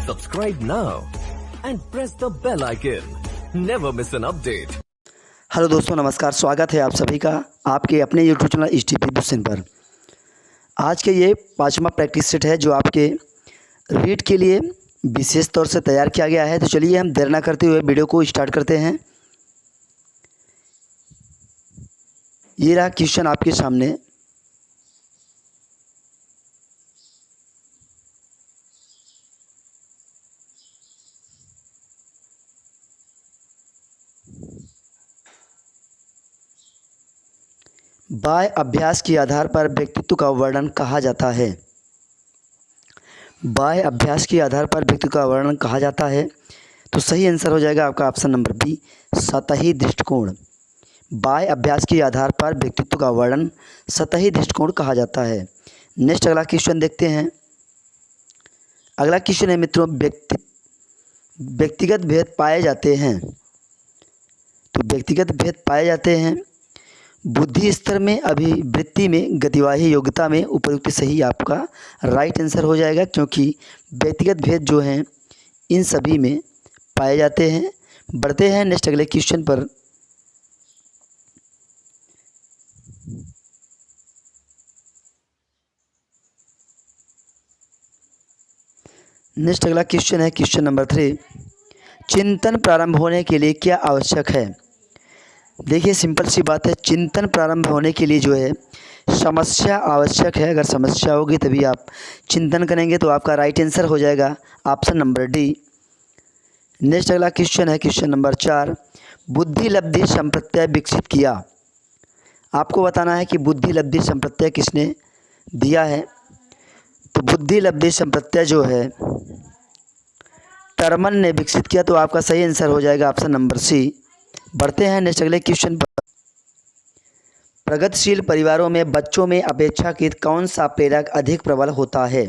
Subscribe now and press the bell icon. Never miss an update. Hello दोस्तों, नमस्कार। स्वागत है आप सभी का आपके अपने यूट्यूब चैनल HTP क्वेश्चन पर। आज के ये 5वां प्रैक्टिस सेट है जो आपके रीड के लिए विशेष तौर से तैयार किया गया है। तो चलिए हम देर ना करते हुए वीडियो को स्टार्ट करते हैं। ये रहा क्वेश्चन आपके सामने। बाह्य अभ्यास के आधार पर व्यक्तित्व का वर्णन कहा जाता है। बाह्य अभ्यास के आधार पर व्यक्तित्व का वर्णन कहा जाता है। तो सही आंसर हो जाएगा आपका ऑप्शन नंबर बी, सतही दृष्टिकोण। बाह्य अभ्यास के आधार पर व्यक्तित्व का वर्णन सतही दृष्टिकोण कहा जाता है। नेक्स्ट अगला क्वेश्चन देखते हैं। अगला क्वेश्चन है मित्रों, व्यक्तिगत भेद पाए जाते हैं। तो व्यक्तिगत भेद पाए जाते हैं बुद्धि स्तर में, अभिवृत्ति में, गतिवाही योग्यता में। उपयुक्त सही आपका राइट आंसर हो जाएगा, क्योंकि व्यक्तिगत भेद जो हैं इन सभी में पाए जाते हैं। बढ़ते हैं नेक्स्ट अगले क्वेश्चन पर। नेक्स्ट अगला क्वेश्चन है क्वेश्चन नंबर 3। चिंतन प्रारंभ होने के लिए क्या आवश्यक है? देखिए सिंपल सी बात है, चिंतन प्रारंभ होने के लिए जो है समस्या आवश्यक है। अगर समस्या होगी तभी आप चिंतन करेंगे। तो आपका राइट आंसर हो जाएगा ऑप्शन नंबर डी। नेक्स्ट अगला क्वेश्चन है क्वेश्चन नंबर 4। बुद्धि लब्धि संप्रत्यय विकसित किया। आपको बताना है कि बुद्धि लब्धि संप्रत्यय किसने दिया है। तो बुद्धि लब्धि संप्रत्यय जो है टर्मन ने विकसित किया। तो आपका सही आंसर हो जाएगा ऑप्शन नंबर सी। बढ़ते हैं नेक्स्ट अगले क्वेश्चन पर। प्रगतिशील परिवारों में बच्चों में अपेक्षाकृत कौन सा प्रेरक अधिक प्रबल होता है?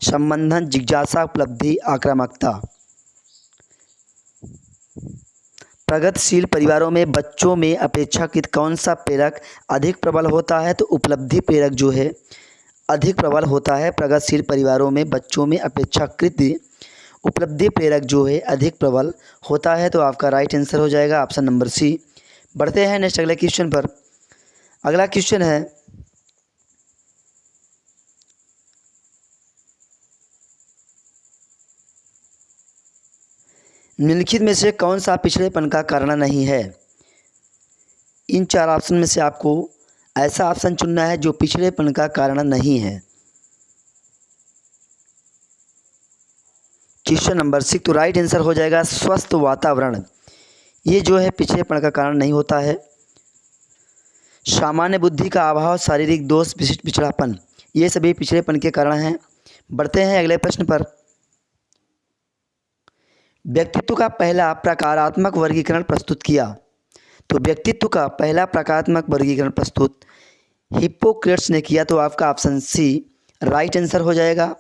संबंधन, जिज्ञासा, उपलब्धि, आक्रामकता। प्रगतिशील परिवारों में बच्चों में अपेक्षाकृत कौन सा प्रेरक अधिक प्रबल होता है? तो उपलब्धि प्रेरक जो है अधिक प्रबल होता है। प्रगतिशील परिवारों में बच्चों में अपेक्षाकृत उपलब्धि प्रेरक जो है अधिक प्रबल होता है। तो आपका राइट आंसर हो जाएगा ऑप्शन नंबर सी। बढ़ते हैं नेक्स्ट अगले क्वेश्चन पर। अगला क्वेश्चन है निम्नलिखित में से कौन सा पिछड़ेपन का कारण नहीं है? इन 4 ऑप्शन में से आपको ऐसा ऑप्शन चुनना है जो पिछड़ेपन का कारण नहीं है। Question number 6। तो राइट आंसर हो जाएगा स्वस्थ वातावरण। ये जो है पिछड़ेपन का कारण नहीं होता है। सामान्य बुद्धि का अभाव, शारीरिक दोष, विशिष्ट पिछड़ापन, ये सभी पिछड़ेपन के कारण हैं। बढ़ते हैं अगले प्रश्न पर। व्यक्तित्व का पहला प्रकारात्मक वर्गीकरण प्रस्तुत किया। तो व्यक्तित्व का पहला प्रकारात्मक वर्गीकरण प्रस्तुत हिप्पोक्रेट्स ने किया। तो आपका ऑप्शन सी राइट आंसर हो जाएगा।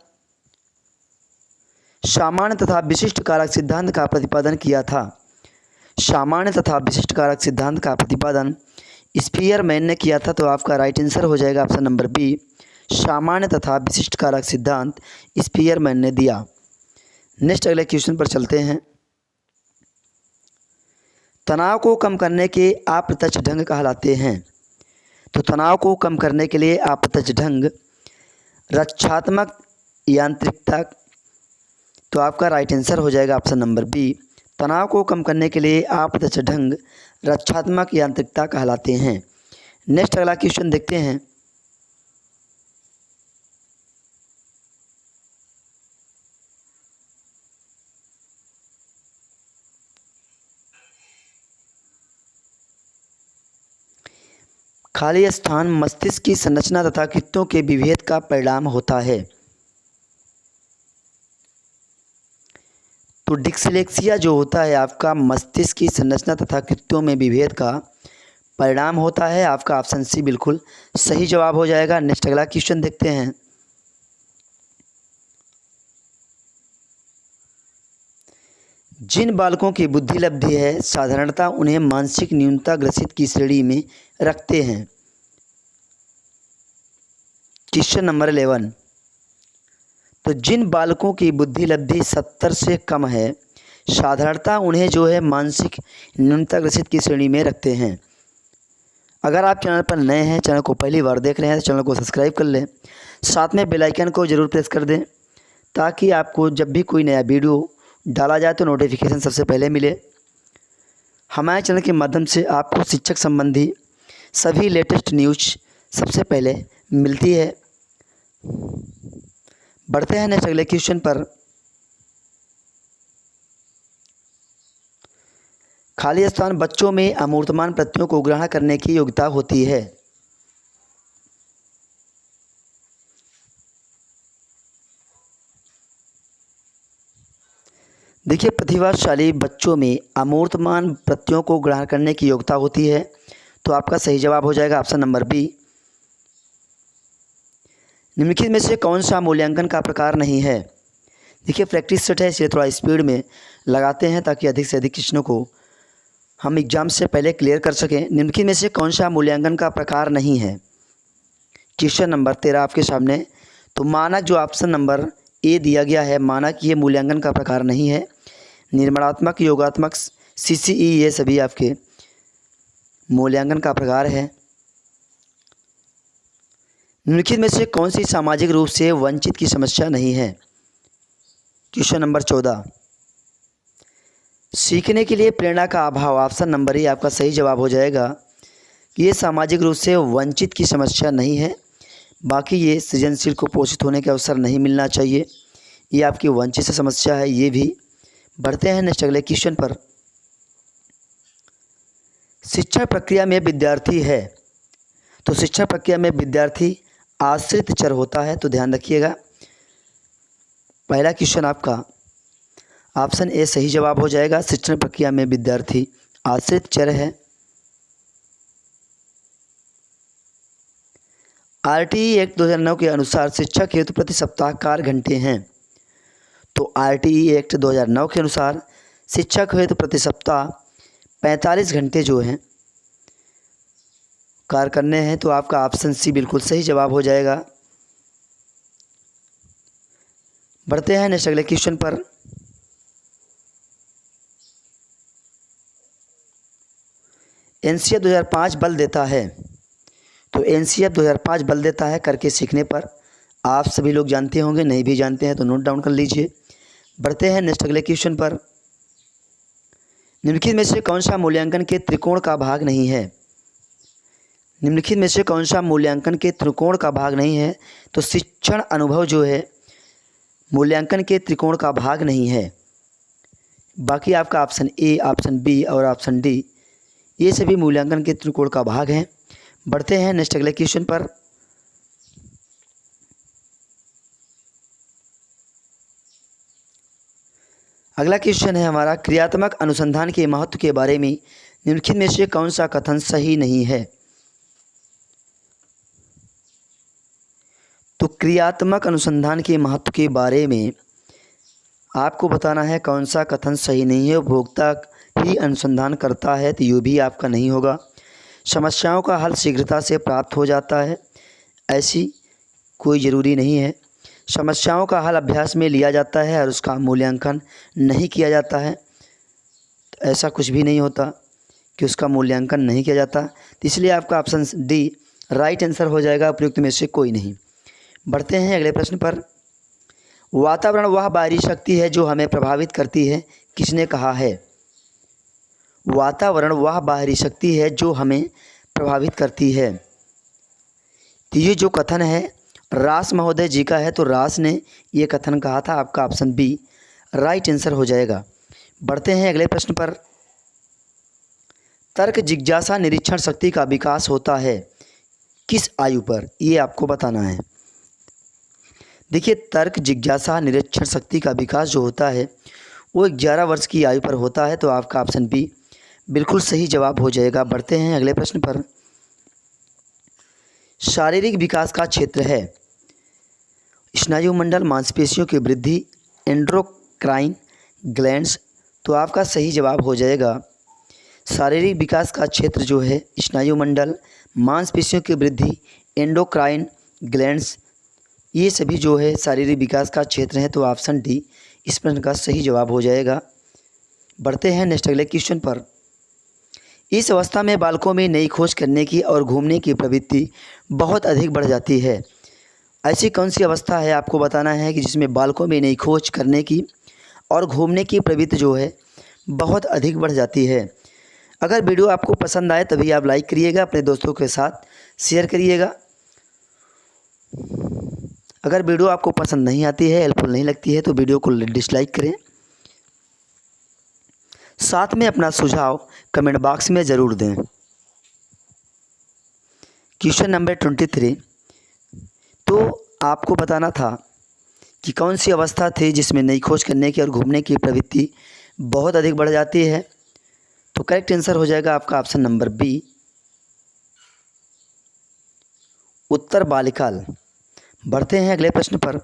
सामान्य तथा विशिष्ट कारक सिद्धांत का प्रतिपादन किया था। सामान्य तथा विशिष्ट कारक सिद्धांत का प्रतिपादन स्पीयरमैन ने किया था। तो आपका राइट आंसर हो जाएगा ऑप्शन नंबर बी। सामान्य तथा विशिष्ट कारक सिद्धांत स्पीयरमैन ने दिया। नेक्स्ट अगले क्वेश्चन पर चलते हैं। तनाव को कम करने के अप्रत्यक्ष ढंग कहलाते हैं। तो तनाव को कम करने के लिए अप्रत्यक्ष ढंग रक्षात्मक यांत्रिकता। तो आपका राइट आंसर हो जाएगा ऑप्शन नंबर बी। तनाव को कम करने के लिए अप्रत्यक्ष ढंग रक्षात्मक यांत्रिकता कहलाते हैं। नेक्स्ट अगला क्वेश्चन देखते हैं। खाली स्थान मस्तिष्क की संरचना तथा कृत्यों के विभेद का परिणाम होता है। तो डिस्लेक्सिया जो होता है आपका मस्तिष्क की संरचना तथा कृत्यों में विभेद का परिणाम होता है। आपका ऑप्शन सी बिल्कुल सही जवाब हो जाएगा। नेक्स्ट अगला क्वेश्चन देखते हैं। जिन बालकों की बुद्धि लब्धि है साधारणतः उन्हें मानसिक न्यूनता ग्रसित की श्रेणी में रखते हैं। Question number 11। तो जिन बालकों की बुद्धि लब्धि 70 से कम है, साधारणतः उन्हें जो है मानसिक न्यूनता ग्रसित की श्रेणी में रखते हैं। अगर आप चैनल पर नए हैं, चैनल को पहली बार देख रहे हैं, तो चैनल को सब्सक्राइब कर लें, साथ में बेल आइकन को ज़रूर प्रेस कर दें ताकि आपको जब भी कोई नया वीडियो डाला जाए तो नोटिफिकेशन सबसे पहले मिले। हमारे चैनल के माध्यम से आपको शिक्षक संबंधी सभी लेटेस्ट न्यूज सबसे पहले मिलती है। बढ़ते हैं नेक्स्ट अगले क्वेश्चन पर। खाली स्थान बच्चों में अमूर्तमान प्रत्ययों को ग्रहण करने की योग्यता होती है। देखिए, प्रतिभाशाली बच्चों में अमूर्तमान प्रत्ययों को ग्रहण करने की योग्यता होती है, तो आपका सही जवाब हो जाएगा ऑप्शन नंबर बी। निम्नलिखित में से कौन सा मूल्यांकन का प्रकार नहीं है? देखिए, प्रैक्टिस सेट है, इसलिए थोड़ा स्पीड में लगाते हैं ताकि अधिक से अधिक क्वेश्चनों को हम एग्जाम से पहले क्लियर कर सकें। निम्नलिखित में से कौन सा मूल्यांकन का प्रकार नहीं है? क्वेश्चन नंबर 13 आपके सामने। तो मानक जो ऑप्शन नंबर ए दिया गया है, मानक ये मूल्यांकन का प्रकार नहीं है। निर्माणात्मक, योगात्मक, CCE ये सभी आपके मूल्यांकन का प्रकार है। निम्नलिखित में से कौन सी सामाजिक रूप से वंचित की समस्या नहीं है? Question number 14। सीखने के लिए प्रेरणा का अभाव, ऑप्शन नंबर ए आपका सही जवाब हो जाएगा। ये सामाजिक रूप से वंचित की समस्या नहीं है, बाकी ये सृजनशील को पोषित होने के अवसर नहीं मिलना चाहिए, ये आपकी वंचित से समस्या है, ये भी। बढ़ते हैं नेक्स्ट अगले क्वेश्चन पर। शिक्षा प्रक्रिया में विद्यार्थी है, तो शिक्षा प्रक्रिया में विद्यार्थी आश्रित चर होता है, तो ध्यान रखिएगा। पहला क्वेश्चन आपका ऑप्शन ए सही जवाब हो जाएगा। शिक्षण प्रक्रिया में विद्यार्थी आश्रित चर है। RTE एक्ट 2009 के अनुसार शिक्षक हेतु प्रति सप्ताह कार्य घंटे हैं, तो RTE एक्ट 2009 के अनुसार शिक्षक हेतु प्रति सप्ताह 45 घंटे जो हैं कार्य करने हैं, तो आपका ऑप्शन सी बिल्कुल सही जवाब हो जाएगा। बढ़ते हैं नेक्स्ट अगले क्वेश्चन पर। NCF 2005 बल देता है, तो NCF 2005 बल देता है करके सीखने पर। आप सभी लोग जानते होंगे, नहीं भी जानते हैं तो नोट डाउन कर लीजिए। बढ़ते हैं नेक्स्ट अगले क्वेश्चन पर। निम्नलिखित में से कौन सा मूल्यांकन के त्रिकोण का भाग नहीं है? निम्नलिखित में से कौन सा मूल्यांकन के त्रिकोण का भाग नहीं है? तो शिक्षण अनुभव जो है मूल्यांकन के त्रिकोण का भाग नहीं है। बाकी आपका ऑप्शन ए, ऑप्शन बी और ऑप्शन डी ये सभी मूल्यांकन के त्रिकोण का भाग हैं। बढ़ते हैं नेक्स्ट अगले क्वेश्चन पर। अगला क्वेश्चन है हमारा, क्रियात्मक अनुसंधान के महत्व के बारे में निम्नलिखित में से कौन सा कथन सही नहीं है? तो क्रियात्मक अनुसंधान के महत्व के बारे में आपको बताना है कौन सा कथन सही नहीं है। उपभोक्ता ही अनुसंधान करता है, तो ये भी आपका नहीं होगा। समस्याओं का हल शीघ्रता से प्राप्त हो जाता है, ऐसी कोई ज़रूरी नहीं है। समस्याओं का हल अभ्यास में लिया जाता है और उसका मूल्यांकन नहीं किया जाता है, तो ऐसा कुछ भी नहीं होता कि उसका मूल्यांकन नहीं किया जाता। तो इसलिए आपका ऑप्शन डी राइट आंसर हो जाएगा, उपयुक्त में से कोई नहीं। बढ़ते हैं अगले प्रश्न पर। वातावरण वह बाहरी शक्ति है जो हमें प्रभावित करती है, किसने कहा है? वातावरण वह बाहरी शक्ति है जो हमें प्रभावित करती है, तो ये जो कथन है रास महोदय जी का है, तो रास ने ये कथन कहा था। आपका ऑप्शन बी राइट आंसर हो जाएगा। बढ़ते हैं अगले प्रश्न पर। तर्क जिज्ञासा निरीक्षण शक्ति का विकास होता है किस आयु पर? ये आपको बताना है। देखिए, तर्क जिज्ञासा निरीक्षण शक्ति का विकास जो होता है वो 11 वर्ष की आयु पर होता है, तो आपका ऑप्शन बी बिल्कुल सही जवाब हो जाएगा। बढ़ते हैं अगले प्रश्न पर। शारीरिक विकास का क्षेत्र है स्नायुमंडल, मांसपेशियों की वृद्धि, एंडोक्राइन ग्लैंड्स, तो आपका सही जवाब हो जाएगा शारीरिक विकास का क्षेत्र जो है स्नायुमंडल, मांसपेशियों की वृद्धि, एंडोक्राइन ग्लैंड्स, ये सभी जो है शारीरिक विकास का क्षेत्र है, तो ऑप्शन डी इस प्रश्न का सही जवाब हो जाएगा। बढ़ते हैं नेक्स्ट अगले क्वेश्चन पर। इस अवस्था में बालकों में नई खोज करने की और घूमने की प्रवृत्ति बहुत अधिक बढ़ जाती है। ऐसी कौन सी अवस्था है आपको बताना है कि जिसमें बालकों में नई खोज करने की और घूमने की प्रवृत्ति जो है बहुत अधिक बढ़ जाती है। अगर वीडियो आपको पसंद आए तभी आप लाइक करिएगा, अपने दोस्तों के साथ शेयर करिएगा। अगर वीडियो आपको पसंद नहीं आती है, हेल्पफुल नहीं लगती है, तो वीडियो को डिसलाइक करें। साथ में अपना सुझाव कमेंट बॉक्स में ज़रूर दें। क्वेश्चन नंबर 23, तो आपको बताना था कि कौन सी अवस्था थी जिसमें नई खोज करने की और घूमने की प्रवृत्ति बहुत अधिक बढ़ जाती है। तो करेक्ट आंसर हो जाएगा आपका ऑप्शन नंबर बी, उत्तर बाल्यकाल। बढ़ते हैं अगले प्रश्न पर।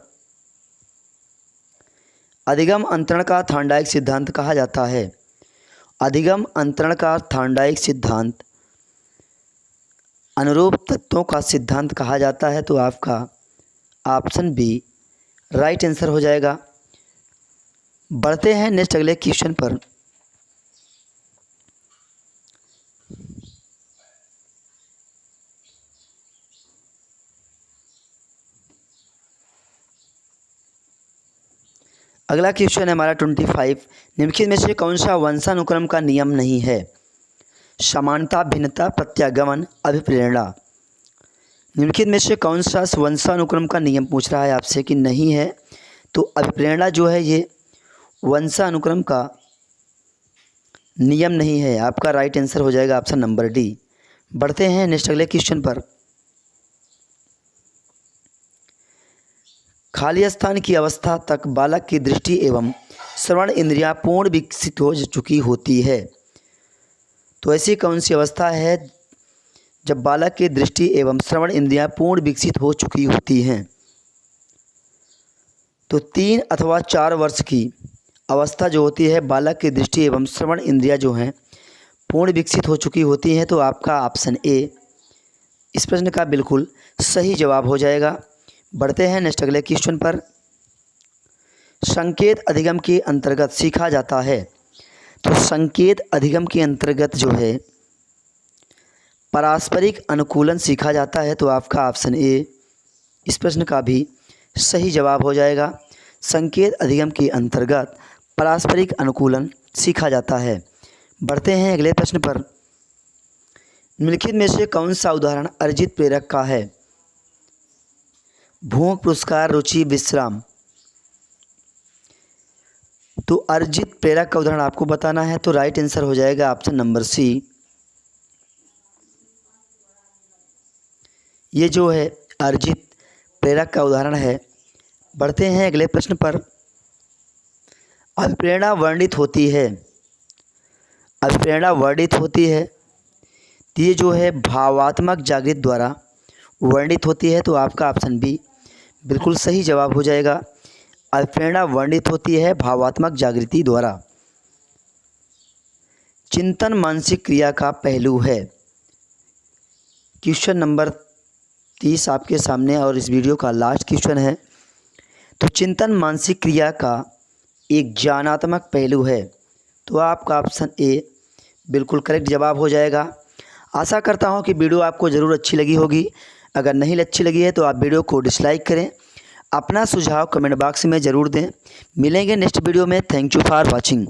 अधिगम अंतरण का थॉर्नडाइक सिद्धांत कहा जाता है। अधिगम अंतरण का थॉर्नडाइक सिद्धांत अनुरूप तत्वों का सिद्धांत कहा जाता है, तो आपका ऑप्शन बी राइट आंसर हो जाएगा। बढ़ते हैं नेक्स्ट अगले क्वेश्चन पर। अगला क्वेश्चन है हमारा 25, निम्नलिखित में से कौन सा वंशानुक्रम का नियम नहीं है। समानता, भिन्नता, प्रत्यागमन, अभिप्रेरणा। निम्नलिखित में से कौन सा वंशानुक्रम का नियम पूछ रहा है आपसे कि नहीं है, तो अभिप्रेरणा जो है ये वंशानुक्रम का नियम नहीं है। आपका राइट आंसर हो जाएगा ऑप्शन नंबर डी। बढ़ते हैं नेक्स्ट अगले क्वेश्चन पर। खाली स्थान की अवस्था तक बालक की दृष्टि एवं श्रवण इंद्रियां पूर्ण विकसित हो चुकी होती है। तो ऐसी कौन सी अवस्था है जब बालक की दृष्टि एवं श्रवण इंद्रियां पूर्ण विकसित हो चुकी होती हैं। तो 3 अथवा 4 वर्ष की अवस्था जो होती है, बालक की दृष्टि एवं श्रवण इंद्रियां जो हैं पूर्ण विकसित हो चुकी होती हैं, तो आपका ऑप्शन ए इस प्रश्न का बिल्कुल सही जवाब हो जाएगा। बढ़ते हैं नेक्स्ट अगले क्वेश्चन पर। संकेत अधिगम के अंतर्गत सीखा जाता है। तो संकेत अधिगम के अंतर्गत जो है पारस्परिक अनुकूलन सीखा जाता है, तो आपका ऑप्शन ए इस प्रश्न का भी सही जवाब हो जाएगा। संकेत अधिगम के अंतर्गत पारस्परिक अनुकूलन सीखा जाता है। बढ़ते हैं अगले प्रश्न पर। निम्नलिखित में से कौन सा उदाहरण अर्जित प्रेरक का है। भूख, पुरस्कार, रुचि, विश्राम। तो अर्जित प्रेरक का उदाहरण आपको बताना है, तो राइट आंसर हो जाएगा ऑप्शन नंबर सी। ये जो है अर्जित प्रेरक का उदाहरण है। बढ़ते हैं अगले प्रश्न पर। अभिप्रेरणा वर्णित होती है। अभिप्रेरणा वर्णित होती है, तो ये जो है भावात्मक जागृति द्वारा वर्णित होती है, तो आपका ऑप्शन बी बिल्कुल सही जवाब हो जाएगा। अभिप्रेरणा वर्णित होती है भावात्मक जागृति द्वारा। चिंतन मानसिक क्रिया का पहलू है। क्वेश्चन नंबर 30 आपके सामने और इस वीडियो का लास्ट क्वेश्चन है। तो चिंतन मानसिक क्रिया का एक ज्ञानात्मक पहलू है, तो आपका ऑप्शन ए बिल्कुल करेक्ट जवाब हो जाएगा। आशा करता हूं कि वीडियो आपको ज़रूर अच्छी लगी होगी। अगर नहीं अच्छी लगी है तो आप वीडियो को डिसलाइक करें। अपना सुझाव कमेंट बॉक्स में ज़रूर दें। मिलेंगे नेक्स्ट वीडियो में। Thank you for watching.